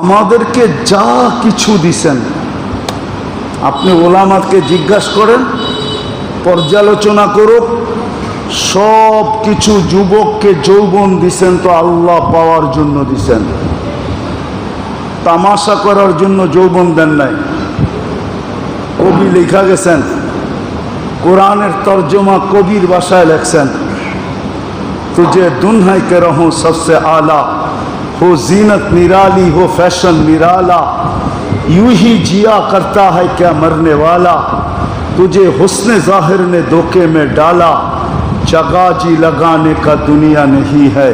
আমাদেরকে যা কিছু দিছেন, আপনি ওলামাকে জিজ্ঞাসা করেন, পর্যালোচনা করুক, সব কিছু যুবককে যৌবন দিছেন তো আল্লাহ পাওয়ার জন্য দিছেন, তামাশা করার জন্য যৌবন দেন নাই। কবি লেখা গেছেন, কোরআনের তর্জমা কবির ভাষায় লেখছেন, तुझे दुन्हा के रहूं सबसे आला, हो जीनत निराली हो फैशन निराला, यूं ही जिया करता है क्या मरने वाला, तुझे हुस्न जाहिर ने धोखे में डाला, चगाजी लगाने का दुनिया नहीं है,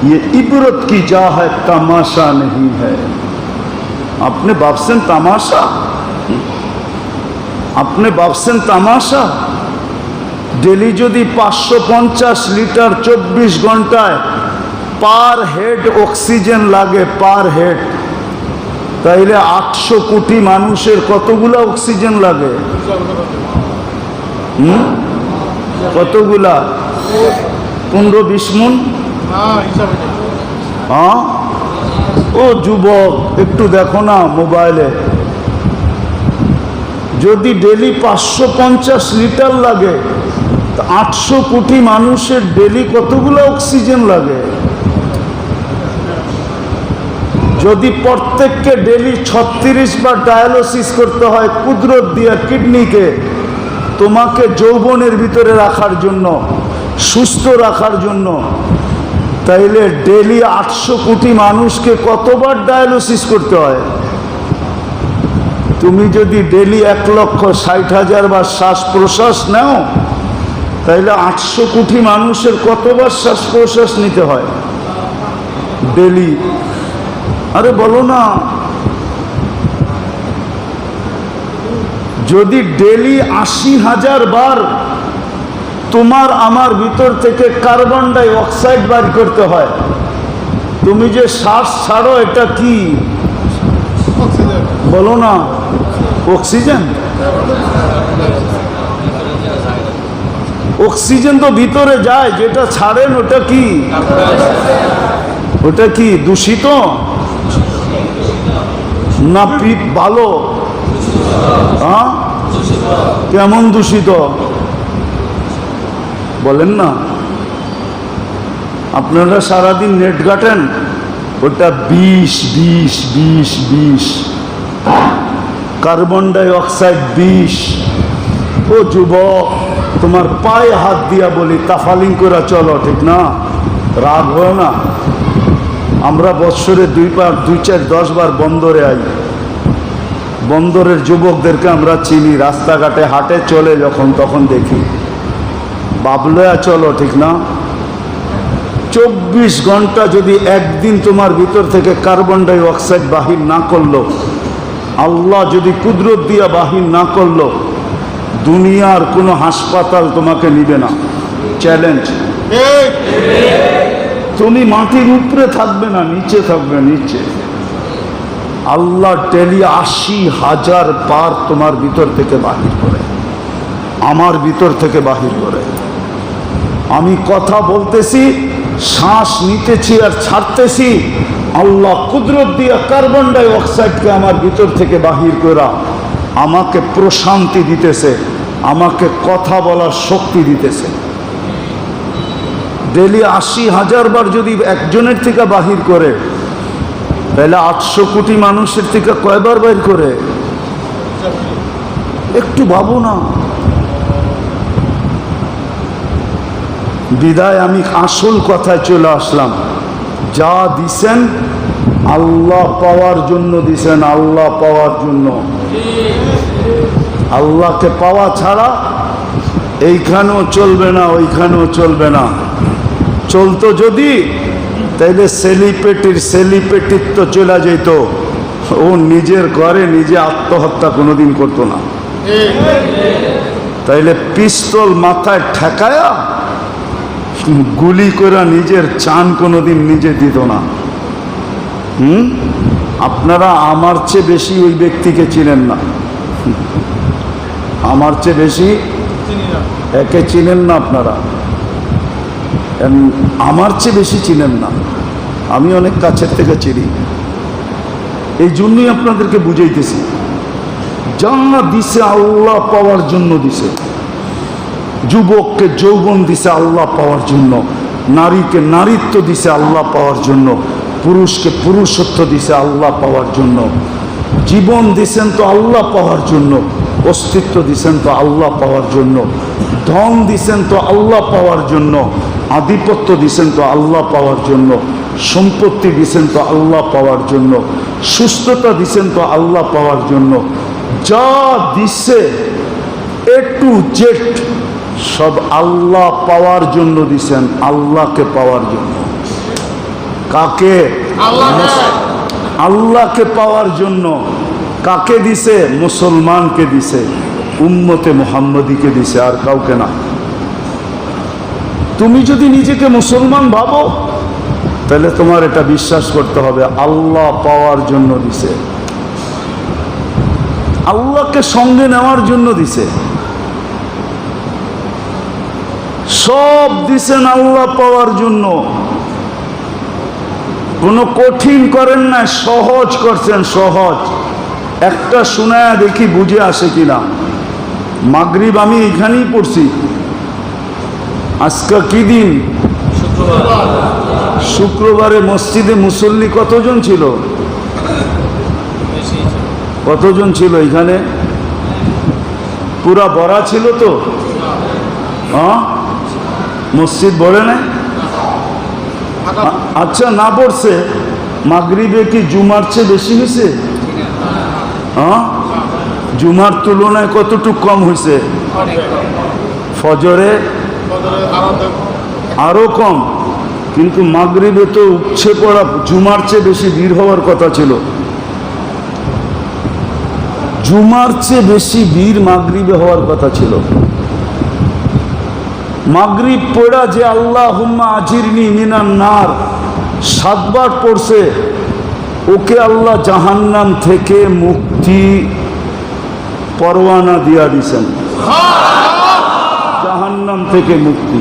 ये इबरत की जा है तमाशा नहीं है। अपने बापसन तमाशा, अपने बापसन तमाशा। डेली যদি 550 লিটার 24 ঘন্টায় পার হেড অক্সিজেন লাগে, পার হেড, তাইলে 800 কোটি মানুষের কতগুলা অক্সিজেন লাগে? কতগুলা? 15-20 মণ? হ্যাঁ, ও যুবক একটু দেখো না মোবাইলে, যদি ডেলি 550 লিটার লাগে, 800 কোটি মানুষের ডেলি কতগুলো অক্সিজেন লাগে? যদি প্রত্যেককে ডেলি 36 বার ডায়ালিসিস করতে হয় কুদরত দিয়া কিডনিকে, তোমাকে যৌবনের ভিতরে রাখার জন্য, সুস্থ রাখার জন্য, তাইলে ডেলি 800 কোটি মানুষকে কতবার ডায়ালিসিস করতে হয়? তুমি যদি ডেলি 1,60,000 বার শ্বাস প্রশ্বাস নাও, তাইলে 800 কোটি মানুষের কতবার শ্বাস প্রশ্বাস নিতে হয় ডেলি? আরে বলো না, যদি ডেলি 80,000 বার তোমার আমার ভিতর থেকে কার্বন ডাই অক্সাইড বার করতে হয়, তুমি যে শ্বাস ছাড়ো এটা কি বলো না? অক্সিজেন। অক্সিজেন তো ভিতরে যায়, যেটা ছাড়েন ওটা কি? ওটা কি দূষিত না ভালো? হ্যাঁ, কেমন দূষিত বলেন না? আপনারা সারাদিন নেট ঘাটেন, ওটা 20 কার্বন ডাই অক্সাইড 20। ও যুবক, তোমার পায়ে হাত দিয়া বলি, তাফালিং করে চলো, ঠিক না? রাগ হয় না? আমরা বৎসরে 2-4-10 বার বন্দরে আই। বন্দরের যুবকদেরকে আমরা চিনি, রাস্তাঘাটে হাটে চলে যখন তখন দেখি, বাবলয়া চলো, ঠিক না? 24 ঘন্টা যদি একদিন তোমার ভিতর থেকে কার্বন ডাই অক্সাইড বাহির না করলো, আল্লাহ যদি কুদরত দিয়া বাহির না করলো, দুনিয়ার কোনো হাসপাতাল তোমাকে নিবে না। চ্যালেঞ্জ। তুমি মাটির উপরে থাকবে না, নিচে থাকবে, নিচে। আল্লাহ ডেলি 80,000 বার তোমার ভিতর থেকে বাহির করে, আমার ভিতর থেকে বাহির করে। আমি কথা বলতেছি, শ্বাস নিতেছি আর ছাড়তেছি, আল্লাহ কুদরত দিয়া কার্বন ডাই অক্সাইডকে আমার ভিতর থেকে বাহির করা আমাকে প্রশান্তি দিতেছে, আমাকে কথা বলার শক্তি দিতেছে। ডেলি 80,000 বার যদি একজনের থেকে বাহির করে, তাহলে 800 কোটি মানুষের থেকে কয়বার বাহির করে? একটু ভাবো না। বিদায় আমি আসল কথায় চলে আসলাম। যা দিছেন আল্লাহ পাওয়ার জন্য দিছেন, আল্লাহ পাওয়ার জন্য। আল্লাহকে পাওয়া ছাড়া এইখানেও চলবে না, ওইখানেও চলবে না। চলতো যদি, তাইলে সেলিপেটির তো চলে যেত, ও নিজের ঘরে নিজে আত্মহত্যা কোনোদিন করতো না। তাইলে পিস্তল মাথায় ঠেকায়া গুলি করে নিজের চান কোনোদিন নিজে দিত না। আপনারা আমার চেয়ে বেশি ওই ব্যক্তিকে চিনেন না, আমার চেয়ে বেশি একে চিনেন না আপনারা। আমার চেয়ে বেশি চিনেন না, আমি অনেক কাছের থেকে চিনি। এই জন্যই আপনাদেরকে বুঝাইতেছি, যা দিছে আল্লাহ পাওয়ার জন্য দিছে। যুবককে যৌবন দিছে আল্লাহ পাওয়ার জন্য, নারীকে নারীত্ব দিছে আল্লাহ পাওয়ার জন্য, পুরুষকে পুরুষত্ব দিছে আল্লাহ পাওয়ার জন্য, জীবন দিছেন তো আল্লাহ পাওয়ার জন্য, অস্তিত্ব দিছেন তো আল্লাহ পাওয়ার জন্য, ধন দিছেন তো আল্লাহ পাওয়ার জন্য, আধিপত্য দিছেন তো আল্লাহ পাওয়ার জন্য, সম্পত্তি দিছেন তো আল্লাহ পাওয়ার জন্য, সুস্থতা দিছেন তো আল্লাহ পাওয়ার জন্য। যা দিছে এ টু জেড সব আল্লাহ পাওয়ার জন্য দিছেন, আল্লাহকে পাওয়ার জন্য। কাকে? আল্লাহকে পাওয়ার জন্য। কাকে দিছে? মুসলমানকে দিছে, উম্মতে মুহাম্মদীকে দিছে, আর কাউকে না। তুমি যদি নিজেকে মুসলমান ভাবো তাহলে তোমার এটা বিশ্বাস করতে হবে আল্লাহ পাওয়ার জন্য দিছে, আল্লাহকে সঙ্গে নেওয়ার জন্য দিছে। সব দিছেন আল্লাহ পাওয়ার জন্য, কোনো কঠিন করেন না, সহজ করছেন, সহজ। একটা শোনায় দেখি বুঝে আসে কিনা। মাগরিব আমি এখানেই পড়ছি। আজকে কি দিন? শুক্রবারে মসজিদে মুসল্লি কতজন ছিল? কতজন ছিল এখানে? পুরা ভরা ছিল তো? হ্যাঁ, মসজিদ ভরে নাই? আচ্ছা, না পড়ছে মাগরিবে কি জুমার চেয়ে বেশি হয়েছে? হ্যাঁ, জুমার তুলনায় কতটুকু কম হয়েছে? ফজরে আরো কম, কিন্তু মাগরিবে তো উপচে পড়া জুমার চেয়ে বেশি ভিড় হওয়ার কথা ছিল। জুমার চেয়ে বেশি ভিড় মাগরিবে হওয়ার কথা ছিল। মাগরিব পড়া যে আল্লাহুম্মা আজিরনি মিনান নার 7 বার পড়ছে, ওকে আল্লাহ জাহান্নাম থেকে মুক্তি পরওয়ানা দিয়া দিছেন। জাহান্নাম থেকে মুক্তি।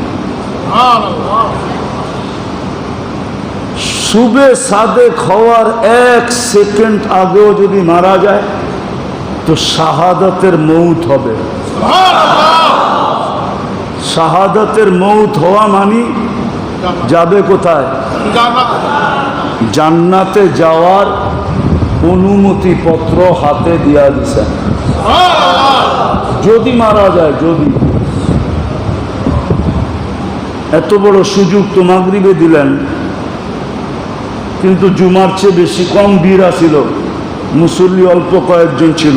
শুবে সাদেক হওয়ার 1 সেকেন্ড আগেও যদি মারা যায় তো শাহাদাতের মৌত হবে। শাহাদাতের মৌত হওয়া মানে যাবে কোথায়? জান্নাতে যাওয়ার অনুমতি পত্র হাতে দিয়া দিছেন যদি মারা যায়। যদি এত বড় সুযোগ তো মাগরিবে দিলেন, কিন্তু জুমার চেয়ে বেশি কম ভিড় ছিল, মুসল্লি অল্প কয়েকজন ছিল।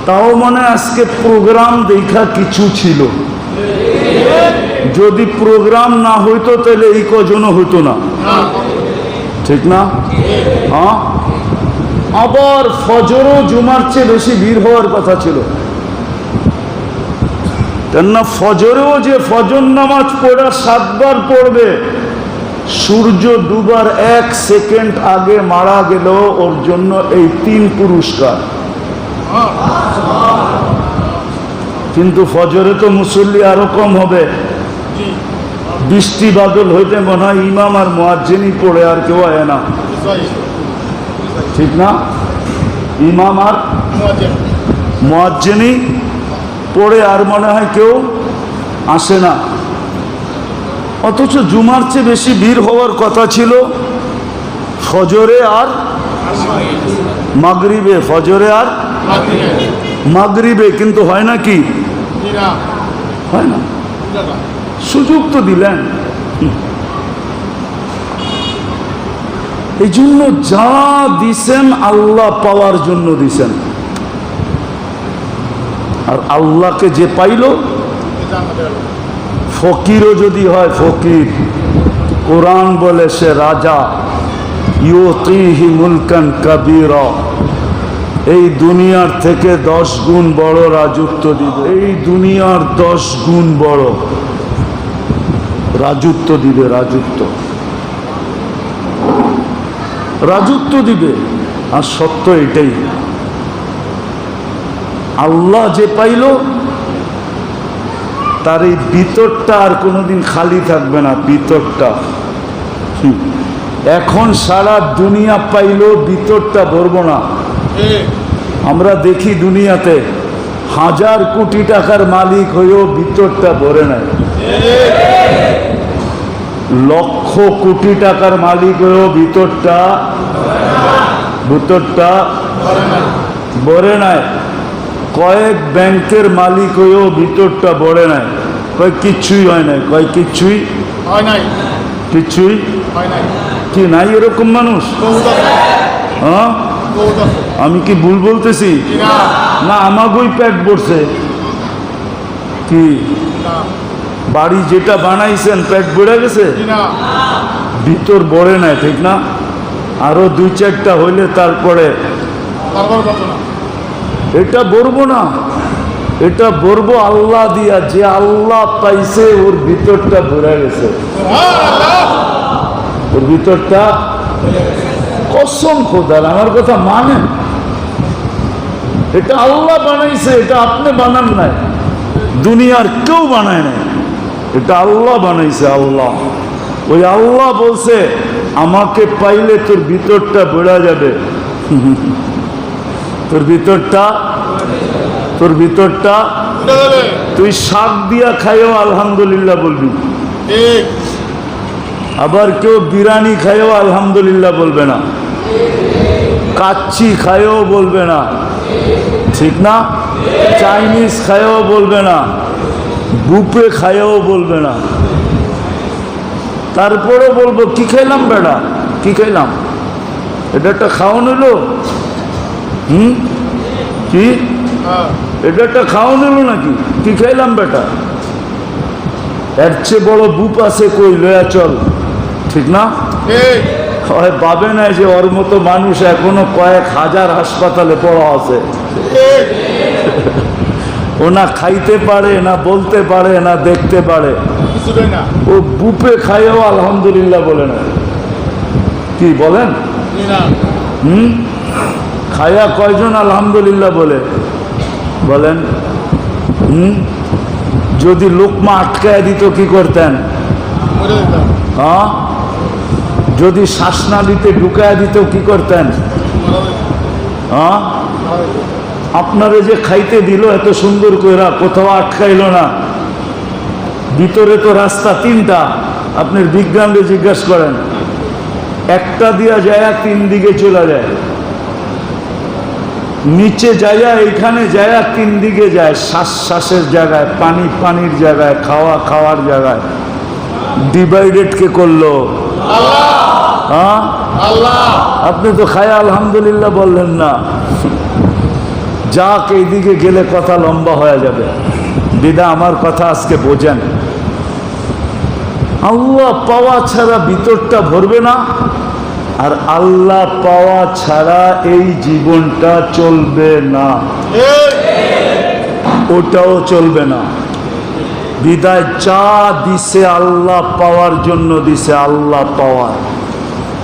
তাও মনে আজকে প্রোগ্রাম দেখা কিছু ছিল। যদি প্রোগ্রাম না হইতো তাহলে এই কজনও হইতো না, ঠিক না? হ্যাঁ, আবার ফজরও জুমার চেয়ে বেশি ভিড় হওয়ার কথা ছিল। কেননা ফজরেও যে ফজর নামাজ পড়া 7 বার পড়বে, সূর্য ডুবার 1 সেকেন্ড আগে মারা গেল, ওর জন্য এই 3 পুরস্কার। কিন্তু ফজরে তো মুসল্লি আরো কম হবে। বৃষ্টি বাদল হইতে মনে হয় ইমাম আর মুয়াজ্জিনই পড়ে, আর কেউ আয় না, ঠিক না? ইমাম আর মুয়াজ্জিনই পড়ে, আর মনে হয় কেউ আসে না। অথচ জুমার চেয়ে বেশি ভিড় হওয়ার কথা ছিল ফজরে আর মাগরিবে। ফজরে আর মাগরিবে, কিন্তু হয় না কি? হয় না। সুযোগ তো দিলেন। এই জন্য যা দিছেন আল্লাহ পাওয়ার জন্য দিছেন। আর আল্লাহকে যে পাইল, ফকিরও যদি হয় ফকির, কোরআন বলে সে রাজা, ইউতিহি মুলকান কাবীরা, এই দুনিয়ার থেকে 10 গুণ বড় রাজত্ব দিবে। এই দুনিয়ার 10 গুণ বড় রাজত্ব দিবে। রাজত্ব দিবে। আর সত্য এটাই, আল্লাহ যে পাইল তার এই ভিতরটা আর কোনোদিন খালি থাকবে না। ভিতরটা এখন সারা দুনিয়া পাইলেও ভিতরটা ভরবো না। আমরা দেখি দুনিয়াতে 1000 কোটি টাকার মালিক হয়েও ভিতরটা ভরে নাই, লক্ষ কোটি টাকার মালিক হয়েও ভিতরটা ভরে নাই, কয়েক ব্যাংকের মালিক হয়েও ভিতরটা ভরে নাই, কয় কিচ্ছুই হয় নাই, কয় কিচ্ছুই হয় নাই, কিচ্ছুই হয় নাই। কি নাই এরকম মানুষ? হ্যাঁ, আমি কি ভুল বলতেছি? না, আমাকেই পেট ভরছে। কি বাড়ি যেটা বানাইছেন পেট ভরে গেছে, ভিতর ভরে নাই, ঠিক না? আরো 2-4টা হইলে তারপরে এটা ভরবো না, এটা ভরবো আল্লাহ দিয়া। যে আল্লাহ পাইছে ওর ভিতরটা ভরে গেছে, ওর ভিতরটা। কসম খোদার, আমার কথা মানেন, এটা আল্লাহ বানাইছে, এটা আপনি বানান নাই, দুনিয়ার কেউ বানায় নাই, এটা আল্লাহ বানাইছে। আল্লাহ, ওই আল্লাহ বলছে আমাকে পাইলে তোর ভিতরটা বেড়া যাবে, তোর ভিতরটা তুই শাক দিয়া খাইও আলহামদুলিল্লাহ বলবি, আবার কেউ বিরিয়ানি খাইও আলহামদুলিল্লাহ বলবে না, কাচ্চি খাইও বলবে না, ঠিক না? চাইনিজ খাইও বলবে না, বুফে খাইও বলবে না। তারপরে বলবো কি খাইলাম বেটা, কি খাইলাম, এটা একটা খাওয়ান হলো? কি এটা একটা খাওয়ান হলো নাকি? কি খাইলাম বেটা? এর চেয়ে বড় বুপ আছে কই, লয়া চল, ঠিক না? হয় ভাবে নাই যে ওর মতো মানুষ এখনো কয়েক হাজার হাসপাতালে পড়া আছে, ও না খাইতে পারে, না বলতে পারে, না দেখতে পারে, ও বুপে খাইও আলহামদুলিল্লাহ বলে না। কি বলেন? খায়া কয়জন আলহামদুলিল্লাহ বলে? বলেন। যদি লোকমা আটকায় দিত কি করতেন? হ্যাঁ, যদি শ্বাসনালীতে ঢুকায় দিত কি করতেন? হ্যাঁ, আপনারে যে খাইতে দিল এত সুন্দর কইরা, কোথাও আটকাইল না, ভিতরে তো রাস্তা 3টা, আপনার বিজ্ঞানরে জিজ্ঞাসা করেন, একটা দিয়া যায় 3 দিকে চলে যায়, নিচে যাইয়া এইখানে যাইয়া 3 দিকে যায়, শ্বাসের জায়গায়, পানির জায়গায়, খাওয়ার জায়গায়। ডিভাইডেড কে করলো? হ্যাঁ, আপনি তো খায়া আলহামদুলিল্লাহ বললেন না। যাক, এইদিকে গেলে কথা লম্বা হয়ে যাবে, বিদা আমার কথা আজকে বোঝেন। আল্লাহ পাওয়া ছাড়া ভিতরটা ভরবে না, আর আল্লাহ পাওয়া ছাড়া এই জীবনটা চলবে না, ওটাও চলবে না। বিদায় যা দিছে আল্লাহ পাওয়ার জন্য দিছে, আল্লাহ পাওয়ার।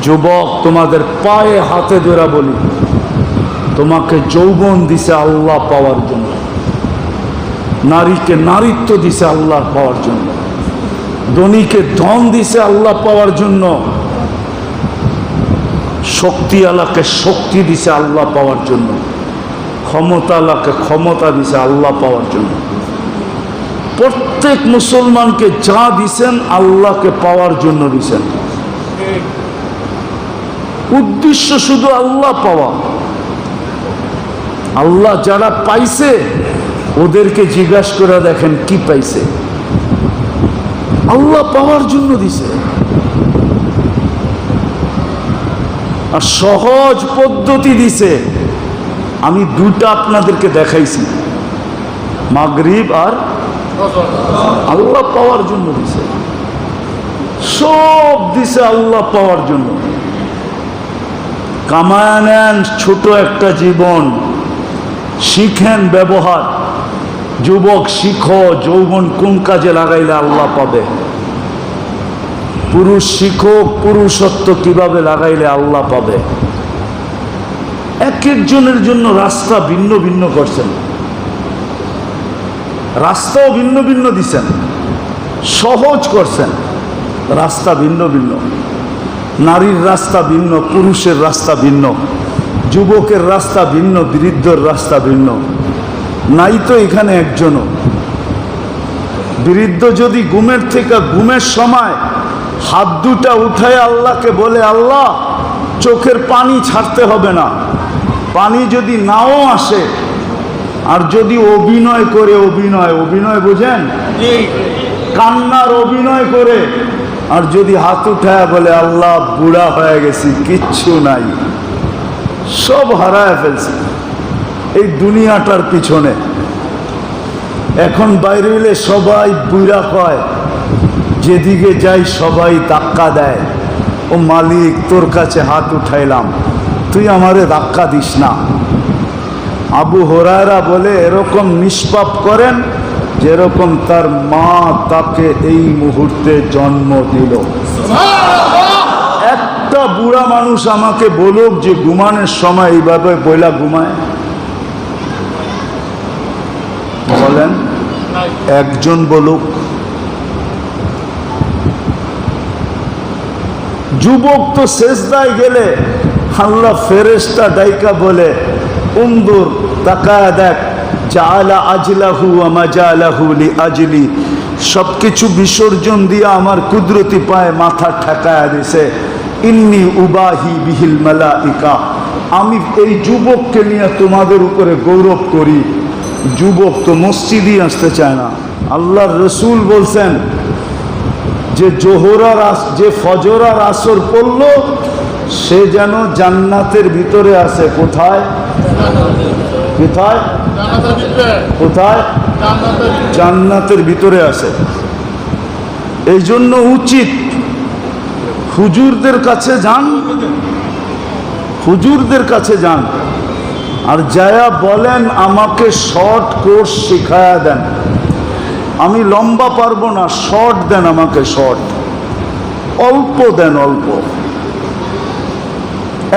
যুবক, তোমাদের পায়ে হাতে ধরে বলি, তোমাকে যৌবন দিছে আল্লাহ পাওয়ার জন্য, নারীকে নারীত্ব দিছে আল্লাহ পাওয়ার জন্য, ধনীকে ধন দিছে আল্লাহ পাওয়ার জন্য, শক্তিওয়ালাকে শক্তি দিছে আল্লাহ পাওয়ার জন্য, ক্ষমতাওয়ালাকে ক্ষমতা দিছে আল্লাহ পাওয়ার জন্য। প্রত্যেক মুসলমানকে যা দিছেন আল্লাহকে পাওয়ার জন্য দিছেন। উদ্দেশ্য শুধু আল্লাহ পাওয়া। আল্লাহ যারা পাইছে ওদেরকে জিজ্ঞাসা করে দেখেন কি পাইছে। আল্লাহ পাওয়ার জন্য দিছে। আর সহজ পদ্ধতি দিছে। আমি 2টা আপনাদেরকে দেখাইছি, মাগরিব আর আল্লাহ পাওয়ার জন্য দিছে। সব দিছে আল্লাহ পাওয়ার জন্য। কামায় নেন ছোট একটা জীবন, শিখেন ব্যবহার। যুবক শিখো, যৌবন কোন কাজে লাগাইলে আল্লাহ পাবে। পুরুষ শিখো, পুরুষত্ব কিভাবে লাগাইলে আল্লাহ পাবে। এক একজনের জন্য রাস্তা ভিন্ন ভিন্ন করছেন, রাস্তাও ভিন্ন ভিন্ন দিছেন, সহজ করছেন, রাস্তা ভিন্ন ভিন্ন। নারীর রাস্তা ভিন্ন, পুরুষের রাস্তা ভিন্ন, যুবকের রাস্তা ভিন্ন, বৃদ্ধর রাস্তা ভিন্ন। নাই তো এখানে একজনও। বৃদ্ধ যদি ঘুমের থেকে ঘুমের সময় হাত দুটা উঠায় আল্লাহকে বলে, আল্লাহ চোখের পানি ছাড়তে হবে না, পানি যদি নাও আসে, আর যদি অভিনয় করে, অভিনয় বোঝেন, কান্নার অভিনয় করে, আর যদি হাত উঠায় বলে আল্লাহ বুড়া হয়ে গেছি, কিচ্ছু নাই, সব হারায় ফেলছি এই দুনিয়াটার পিছনে। এখন বাইরে হইলে সবাই বুড়া কয়, যেদিকে যাই সবাই ধাক্কা দেয়, ও মালিক তোর কাছে হাত উঠাইলাম, তুই আমারে ধাক্কা দিস না। আবু হুরায়রা বলে এরকম নিষ্পাপ করেন যেরকম তার মা তাকে এই মুহূর্তে জন্ম দিল। একটা বুড়া মানুষ আমাকে বলুক যে ঘুমানোর সময় এইভাবে বইলা ঘুমায়, বলেন একজন বলুক। যুবক তো সেজদায় গেলে আল্লাহ ফেরেশতা ডাইকা বলে, উনদুর তাকায়া দেখ, জাআলা আজলাহু ওয়া মাজালাহু লিআজলি, সবকিছু বিসর্জন দিয়ে আমার কুদরতি পায়ে মাথা ঠেকায়া দিছে। ইন্নী উবাহি বিহিল মালাইকা, আমি এই যুবককে নিয়ে তোমাদের উপরে গৌরব করি। যুবক তো মসজিদই আসতে চায় না। আল্লাহর রসুল বলছেন যে যে ফজর আর আসর পড়ল সে যেন জান্নাতের ভিতরে আছে। কোথায়? কোথায়? কোথায়? জান্নাতের ভিতরে আছে। এই জন্য উচিত হুজুরদের কাছে যান, হুজুরদের কাছে যান, আর যায়া বলেন আমাকে শর্ট কোর্স শিখায়া দেন, আমি লম্বা পারবো না, শর্ট দেন আমাকে, শর্ট অল্প দেন, অল্প।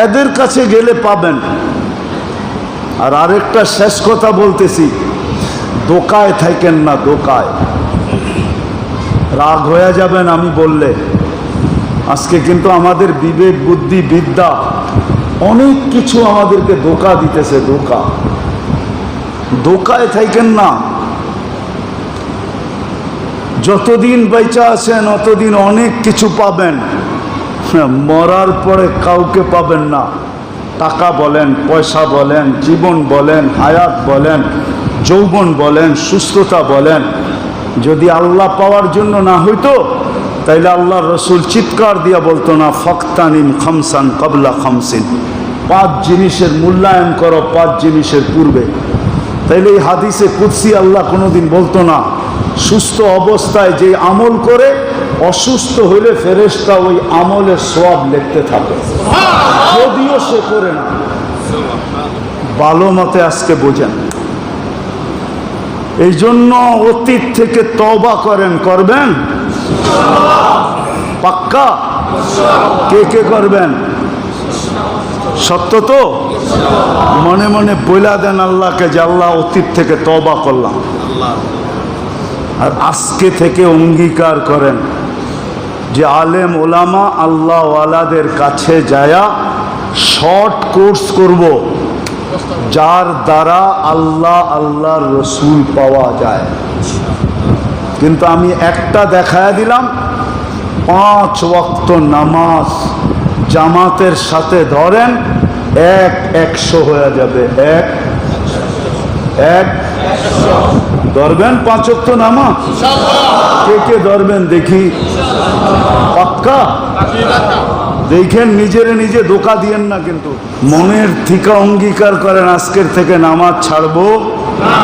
এদের কাছে গেলে পাবেন। আর আরেকটা শেষ কথা বলতেছি, দোকায় থাকেন না, দোকায়। রাগ হয়ে যাবেন আমি বললে। আজকে কিন্তু আমাদের বিবেক বুদ্ধি বিদ্যা অনেক কিছু আমাদেরকে ধোঁকা দিতেছে, ধোঁকা। দোকায় থাকেন না। যতদিন বেঁচে আছেন অতদিন অনেক কিছু পাবেন, মরার পরে কাউকে পাবেন না। টাকা বলেন, পয়সা বলেন, জীবন বলেন, হায়াত বলেন, যৌবন বলেন, সুস্থতা বলেন, যদি আল্লাহ পাওয়ার জন্য না হইতো তাইলে আল্লাহর রসুল চিৎকার দিয়া বলতো না, ফক্তানিম খামসান কবলা খামসিন, 5 জিনিসের মূল্যায়ন করো 5 জিনিসের পূর্বে। তাইলে এই হাদিসে কুদসি আল্লাহ কোনোদিন বলতো না সুস্থ অবস্থায় যে আমল করে অসুস্থ হইলে ফেরেশতা ওই আমলের সওয়াব লিখতে থাকে, যদিও সে করে না। ভালো মতে আজকে বোঝেন। এই জন্য অতীত থেকে তওবা করেন, করবেন পাক্কা? কে কে করবেন? সত্য তো? মনে মনে বইলা দেন আল্লাহকে যে আল্লাহ অতীত থেকে তওবা করলাম। আর আজকে থেকে অঙ্গীকার করেন যে আলেম ওলামা আল্লাহ ওয়ালাদের কাছে যায়া শর্ট কোর্স করব, যার দ্বারা আল্লাহ আল্লাহর রসুল পাওয়া যায়। কিন্তু আমি একটা দেখায়া দিলাম, 5 ওয়াক্ত নামাজ জামাতের সাথে ধরেন, 100 হয়ে যাবে। 100 ধরবেন 5 ওয়াক্ত নামাজ? কে কে ধরবেন দেখি? পাক্কা? দেখেন নিজেরে নিজে ধোঁকা দিয়েন না, কিন্তু মনের থেকে অঙ্গীকার করেন আজকের থেকে নামাজ ছাড়বো না।